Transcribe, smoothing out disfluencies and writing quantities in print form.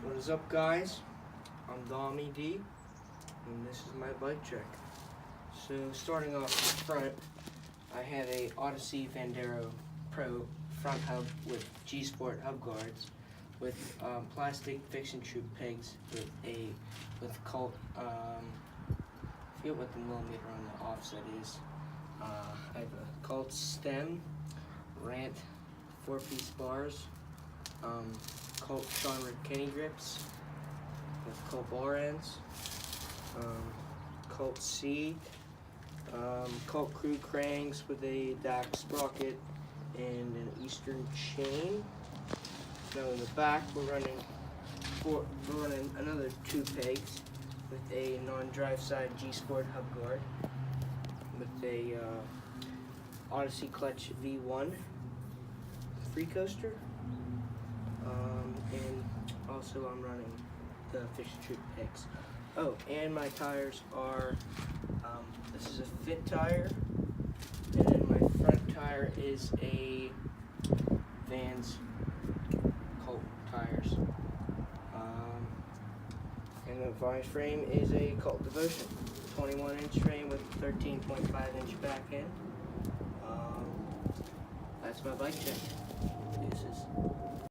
What is up, guys? I'm Dommy D, and this is my bike check. So starting off the front, I have a Odyssey Vandero Pro front hub with G-Sport hub guards, with plastic fixing tube pegs with Colt. I forget what the millimeter on the offset is. I have a Colt stem, Rant 4-piece bars, Colt Sean Kenny grips with Colt ball ends, Colt seat, Colt crew cranks with a DAC sprocket and an Eastern chain. Now in the back we're running another 2 pegs with a non-drive side G-Sport hub guard with a Odyssey Clutch V1 free coaster, and also I'm running the Fish Troop pegs. Oh, and my tires are, this is a fit tire, and then my front tire is a Vans Colt tires, and the vice frame is a Colt Devotion 21-inch frame with 13.5-inch back end. That's my bike check. Deuces.